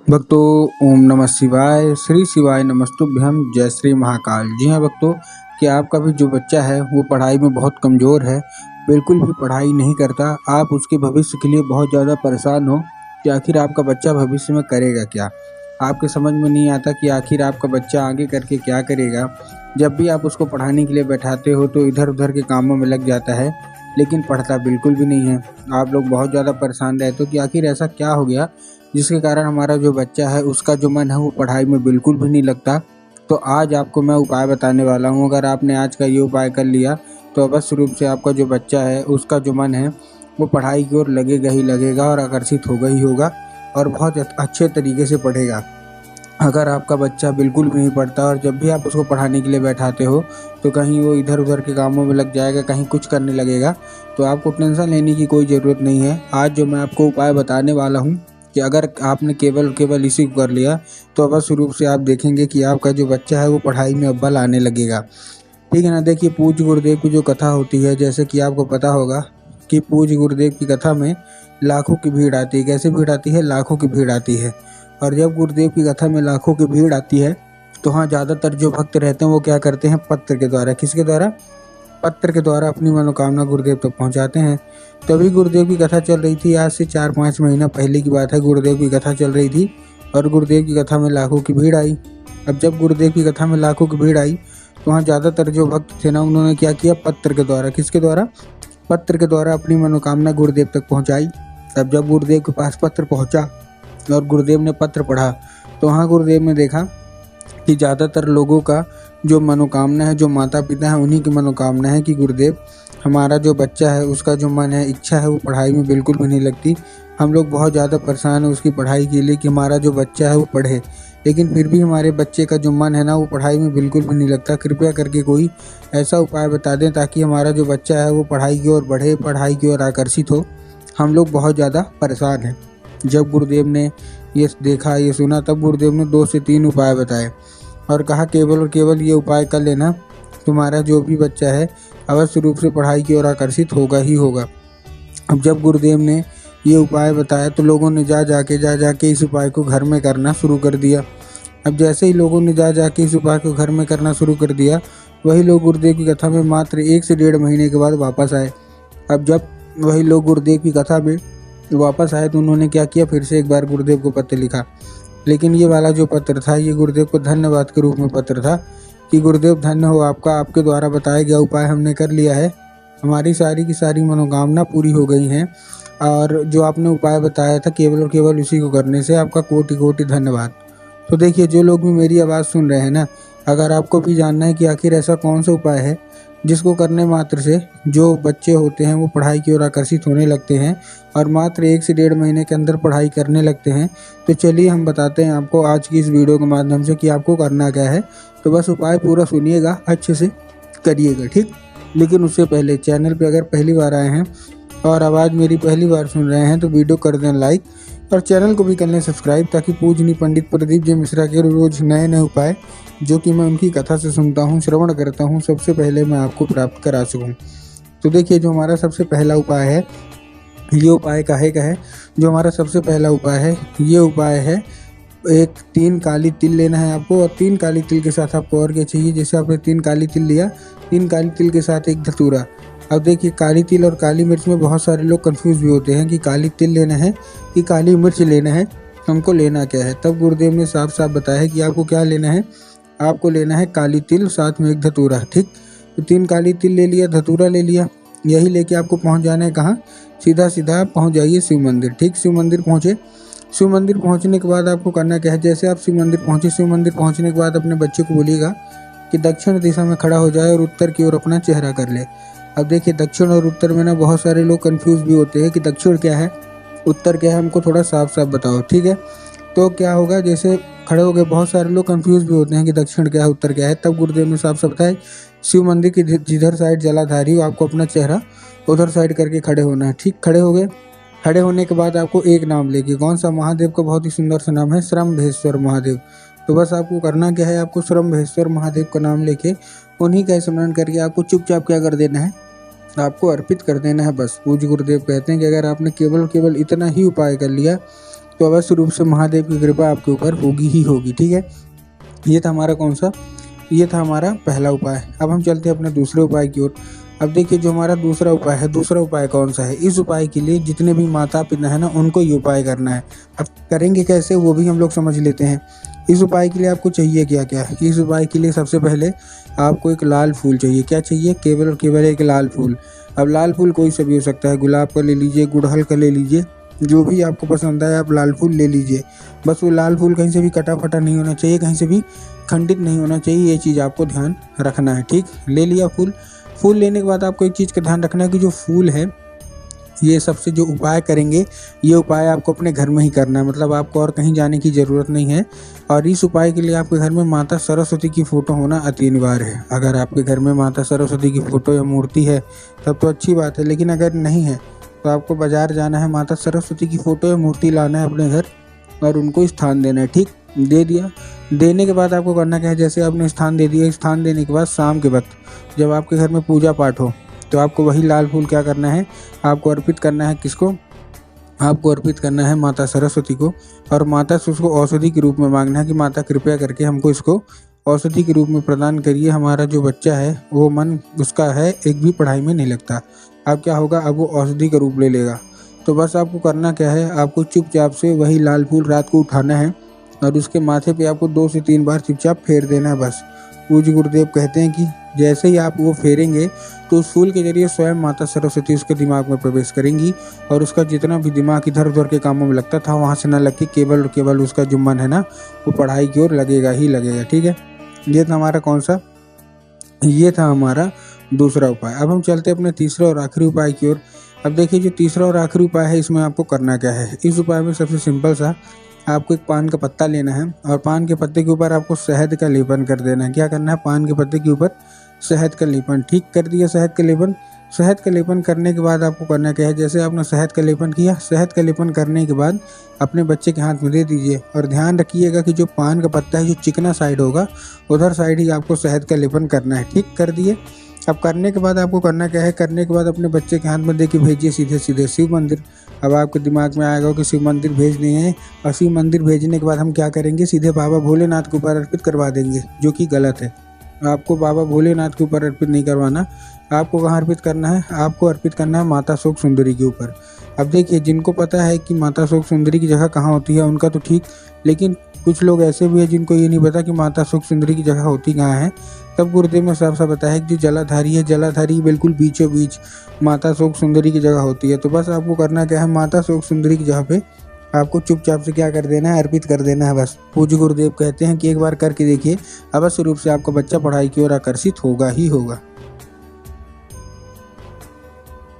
भक्तों, ओम नमः शिवाय, श्री शिवाय नमस्तुभ्यं, जय श्री महाकाल। जी हाँ भक्तों, कि आपका भी जो बच्चा है वो पढ़ाई में बहुत कमज़ोर है, बिल्कुल भी पढ़ाई नहीं करता। आप उसके भविष्य के लिए बहुत ज़्यादा परेशान हो कि आखिर आपका बच्चा भविष्य में करेगा क्या। आपके समझ में नहीं आता कि आखिर आपका बच्चा आगे करके क्या करेगा। जब भी आप उसको पढ़ाने के लिए बैठाते हो तो इधर उधर के कामों में लग जाता है, लेकिन पढ़ता बिल्कुल भी नहीं है। आप लोग बहुत ज़्यादा परेशान रहते हो कि आखिर ऐसा क्या हो गया जिसके कारण हमारा जो बच्चा है उसका जो मन है वो पढ़ाई में बिल्कुल भी नहीं लगता। तो आज आपको मैं उपाय बताने वाला हूँ। अगर आपने आज का ये उपाय कर लिया तो अवश्य रूप से आपका जो बच्चा है उसका जो मन है वो पढ़ाई की ओर लगेगा ही लगेगा और आकर्षित होगा ही होगा और बहुत अच्छे तरीके से पढ़ेगा। अगर आपका बच्चा बिल्कुल भी नहीं पढ़ता और जब भी आप उसको पढ़ाने के लिए बैठाते हो तो कहीं वो इधर उधर के कामों में लग जाएगा, कहीं कुछ करने लगेगा, तो आपको टेंशन लेने की कोई ज़रूरत नहीं है। आज जो मैं आपको उपाय बताने वाला हूँ कि अगर आपने केवल इसी को कर लिया तो अवश्य रूप से आप देखेंगे कि आपका जो बच्चा है वो पढ़ाई में अव्वल आने लगेगा। ठीक है ना। देखिए, पूज्य गुरुदेव की जो कथा होती है, जैसे कि आपको पता होगा कि पूज्य गुरुदेव की कथा में लाखों की भीड़ आती है। कैसे भीड़ आती है? लाखों की भीड़ आती है। और जब गुरुदेव की कथा में लाखों की भीड़ आती है तो हाँ, ज़्यादातर जो भक्त रहते हैं वो क्या करते हैं, पत्र के द्वारा, किसके द्वारा, पत्र के द्वारा अपनी मनोकामना गुरुदेव तक पहुंचाते हैं। तभी गुरुदेव की कथा चल रही थी, आज से 4-5 महीना पहले की बात है। गुरुदेव की कथा चल रही थी और गुरुदेव की कथा में लाखों की भीड़ आई। अब जब गुरुदेव की कथा में लाखों की भीड़ आई तो वहाँ ज़्यादातर जो भक्त थे ना, उन्होंने क्या किया, पत्र के द्वारा, किसके द्वारा, पत्र के द्वारा अपनी मनोकामना गुरुदेव तक पहुँचाई। अब जब गुरुदेव के पास पत्र पहुँचा और गुरुदेव ने पत्र पढ़ा तो वहाँ गुरुदेव ने देखा कि ज़्यादातर लोगों का जो मनोकामना है, जो माता पिता हैं उन्हीं की मनोकामना है कि गुरुदेव, हमारा जो बच्चा है उसका जो मन है, इच्छा है, वो पढ़ाई में बिल्कुल भी नहीं लगती। हम लोग बहुत ज़्यादा परेशान हैं उसकी पढ़ाई के लिए कि हमारा जो बच्चा है वो पढ़े, लेकिन फिर भी हमारे बच्चे का जो मन है ना वो पढ़ाई में बिल्कुल भी नहीं लगता। कृपया करके कोई ऐसा उपाय बता दें ताकि हमारा जो बच्चा है वो पढ़ाई की ओर बढ़े, पढ़ाई की ओर आकर्षित हो। हम लोग बहुत ज़्यादा परेशान हैं। जब गुरुदेव ने ये देखा, ये सुना, तब गुरुदेव ने 2 से 3 उपाय बताए और कहा केवल और केवल ये उपाय कर लेना, तुम्हारा जो भी बच्चा है अवश्य रूप से पढ़ाई की ओर आकर्षित होगा ही होगा। अब जब गुरुदेव ने ये उपाय बताया तो लोगों ने जा जाके इस उपाय को घर में करना शुरू कर दिया। अब जैसे ही लोगों ने जा जाके इस उपाय को घर में करना शुरू कर दिया, वही लोग गुरुदेव की कथा में मात्र 1 से 1.5 महीने के बाद वापस आए। अब जब वही लोग गुरुदेव की कथा में वापस आए तो उन्होंने क्या किया, फिर से एक बार गुरुदेव को पत्र लिखा। लेकिन ये वाला जो पत्र था ये गुरुदेव को धन्यवाद के रूप में पत्र था कि गुरुदेव धन्य हो आपका, आपके द्वारा बताया गया उपाय हमने कर लिया है, हमारी सारी की सारी मनोकामना पूरी हो गई हैं और जो आपने उपाय बताया था केवल और केवल उसी को करने से आपका कोटि कोटि धन्यवाद। तो देखिए, जो लोग भी मेरी आवाज़ सुन रहे हैं ना, अगर आपको भी जानना है कि आखिर ऐसा कौन सा उपाय है जिसको करने मात्र से जो बच्चे होते हैं वो पढ़ाई की ओर आकर्षित होने लगते हैं और मात्र 1 से 1.5 महीने के अंदर पढ़ाई करने लगते हैं, तो चलिए हम बताते हैं आपको आज की इस वीडियो के माध्यम से कि आपको करना क्या है। तो बस उपाय पूरा सुनिएगा, अच्छे से करिएगा, ठीक। लेकिन उससे पहले चैनल पे अगर पहली बार आए हैं और आवाज़ मेरी पहली बार सुन रहे हैं तो वीडियो कर दें लाइक और चैनल को भी कर लें सब्सक्राइब, ताकि पूजनीय पंडित प्रदीप जी मिश्रा के रोज़ नए नए उपाय जो कि मैं उनकी कथा से सुनता हूँ, श्रवण करता हूँ, सबसे पहले मैं आपको प्राप्त करा सकूँ। तो देखिए, जो हमारा सबसे पहला उपाय है, ये उपाय काहे का है, जो हमारा सबसे पहला उपाय है ये उपाय है, एक 3 काली तिल लेना है आपको और 3 काली तिल के साथ आपको और क्या चाहिए, जैसे आपने 3 काली तिल लिया, 3 काली तिल के साथ एक धतूरा। अब देखिए, काली तिल और काली मिर्च में बहुत सारे लोग कंफ्यूज भी होते हैं कि काली तिल लेना है कि काली मिर्च लेना है, हमको लेना क्या है। तब गुरुदेव ने साफ साफ बताया है कि आपको क्या लेना है, आपको लेना है काली तिल साथ में एक धतूरा, ठीक। तो 3 काली तिल ले लिया, धतूरा ले लिया, यही लेके आपको पहुंच जाना है कहाँ, सीधा सीधा पहुंच जाइए शिव मंदिर, ठीक। शिव मंदिर पहुँचे, शिव मंदिर पहुंचने के बाद आपको करना क्या है, जैसे आप शिव मंदिर पहुंचे, शिव मंदिर पहुंचने के बाद अपने बच्चे को बोलिएगा कि दक्षिण दिशा में खड़ा हो जाए और उत्तर की ओर अपना चेहरा कर ले। अब देखिए, दक्षिण और उत्तर में ना बहुत सारे लोग कंफ्यूज भी होते हैं कि दक्षिण क्या है, उत्तर क्या है, हमको थोड़ा साफ साफ बताओ, ठीक है। तो क्या होगा, जैसे खड़े हो गए, बहुत सारे लोग कंफ्यूज भी होते हैं कि दक्षिण क्या है, उत्तर क्या है। तब गुरुदेव ने साफ साफ बताया, शिव मंदिर की जिधर साइड जलाधारी हो आपको अपना चेहरा उधर साइड करके खड़े होना है, ठीक। खड़े हो गए, खड़े होने के बाद आपको एक नाम लेके, कौन सा, महादेव का बहुत ही सुंदर सा नाम है, श्रम्भेश्वर महादेव। तो बस आपको करना क्या है, आपको श्रम्भेश्वर महादेव का नाम लेके उन्हीं का स्मरण करके आपको चुपचाप क्या कर देना है, आपको अर्पित कर देना है। बस पूज्य गुरुदेव कहते हैं कि अगर आपने केवल इतना ही उपाय कर लिया तो अवश्य रूप से महादेव की कृपा आपके ऊपर होगी ही होगी। ठीक है, ये था हमारा कौन सा, ये था हमारा पहला उपाय। अब हम चलते हैं अपने दूसरे उपाय की ओर। अब देखिए जो हमारा दूसरा उपाय है, दूसरा उपाय कौन सा है। इस उपाय के लिए जितने भी माता पिता है ना, उनको ये उपाय करना है। अब करेंगे कैसे वो भी हम लोग समझ लेते हैं। इस उपाय के लिए आपको चाहिए क्या क्या। इस उपाय के लिए सबसे पहले आपको एक लाल फूल चाहिए। क्या चाहिए, केवल और केवल एक लाल फूल। अब लाल फूल कोई सा भी हो सकता है, गुलाब का ले लीजिए, गुड़हल का ले लीजिए, जो भी आपको पसंद आए आप लाल फूल ले लीजिए। बस वो लाल फूल कहीं से भी कटा फटा नहीं होना चाहिए, कहीं से भी खंडित नहीं होना चाहिए, ये चीज़ आपको ध्यान रखना है। ठीक, ले लिया फूल। फूल लेने के बाद आपको एक चीज़ का ध्यान रखना है कि जो फूल है, ये सबसे जो उपाय करेंगे, ये उपाय आपको अपने घर में ही करना है। मतलब आपको और कहीं जाने की ज़रूरत नहीं है। और इस उपाय के लिए आपके घर में माता सरस्वती की फ़ोटो होना अति अनिवार्य है। अगर आपके घर में माता सरस्वती की फ़ोटो या मूर्ति है तब तो अच्छी बात है, लेकिन अगर नहीं है तो आपको बाज़ार जाना है, माता सरस्वती की फ़ोटो या मूर्ति लाना है अपने घर और उनको स्थान देना है। ठीक, दे दिया। देने के बाद आपको करना क्या है, जैसे आपने स्थान दे दिया, स्थान देने के बाद शाम के वक्त जब आपके घर में पूजा पाठ हो तो आपको वही लाल फूल क्या करना है, आपको अर्पित करना है। किसको, आपको अर्पित करना है माता सरस्वती को। और माता से उसको औषधि के रूप में मांगना है कि माता कृपया करके हमको इसको औषधि के रूप में प्रदान करिए। हमारा जो बच्चा है वो मन उसका है एक भी पढ़ाई में नहीं लगता। अब क्या होगा, अब वो औषधि का रूप ले लेगा। तो बस आपको करना क्या है, आपको चुपचाप से वही लाल फूल रात को उठाना है और उसके माथे पे आपको 2 से 3 बार चुपचाप फेर देना है बस। पूज्य गुरुदेव कहते हैं कि जैसे ही आप वो फेरेंगे तो उस फूल के जरिए स्वयं माता सरस्वती उसके दिमाग में प्रवेश करेंगी और उसका जितना भी दिमाग इधर उधर के कामों में लगता था वहाँ से ना लग के केवल और केवल उसका जो मन है ना वो पढ़ाई की ओर लगेगा ही लगेगा। ठीक है, ये था हमारा कौन सा, ये था हमारा दूसरा उपाय। अब हम चलते हैं अपने तीसरे और आखिरी उपाय की ओर। अब देखिए जो तीसरा और आखिरी उपाय है, इसमें आपको करना क्या है। इस उपाय में सबसे सिंपल सा, आपको एक पान का पत्ता लेना है और पान के पत्ते के ऊपर आपको शहद का लेपन कर देना है। क्या करना है, पान के पत्ते के ऊपर शहद का लेपन। ठीक, कर दिया शहद का लेपन। शहद का लेपन करने के बाद आपको करना क्या है, जैसे आपने शहद का लेपन किया, शहद का लेपन करने के बाद अपने बच्चे के हाथ में दे दीजिए। और ध्यान रखिएगा कि जो पान का पत्ता है, जो चिकना साइड होगा उधर साइड ही आपको शहद का लेपन करना है। ठीक, कर दिए। अब करने के बाद आपको करना क्या है, करने के बाद अपने बच्चे के हाथ में दे के भेजिए सीधे सीधे शिव मंदिर। अब आपके दिमाग में आएगा कि शिव मंदिर भेजने हैं, और शिव मंदिर भेजने के बाद हम क्या करेंगे, सीधे बाबा भोलेनाथ के ऊपर अर्पित करवा देंगे, जो कि गलत है। आपको बाबा भोलेनाथ के ऊपर अर्पित नहीं करवाना। आपको कहाँ अर्पित करना है, आपको अर्पित करना है माता शोक सुंदरी के ऊपर। अब देखिए जिनको पता है कि माता शोक सुंदरी की जगह कहाँ होती है उनका तो ठीक, लेकिन कुछ लोग ऐसे भी हैं जिनको ये नहीं पता कि माता शोक सुंदरी की जगह होती कहाँ है। तब गुरुदेव ने साफ साफ बताया कि जो जलाधारी है, जलाधारी बिल्कुल बीचों बीच माता शोक सुंदरी की जगह होती है। तो बस आपको करना क्या है, माता शोक सुंदरी की जगह पे आपको चुपचाप से क्या कर देना है, अर्पित कर देना है बस। पूज्य गुरुदेव कहते हैं कि एक बार करके देखिए, अवश्य रूप से आपका बच्चा पढ़ाई की ओर आकर्षित होगा ही होगा।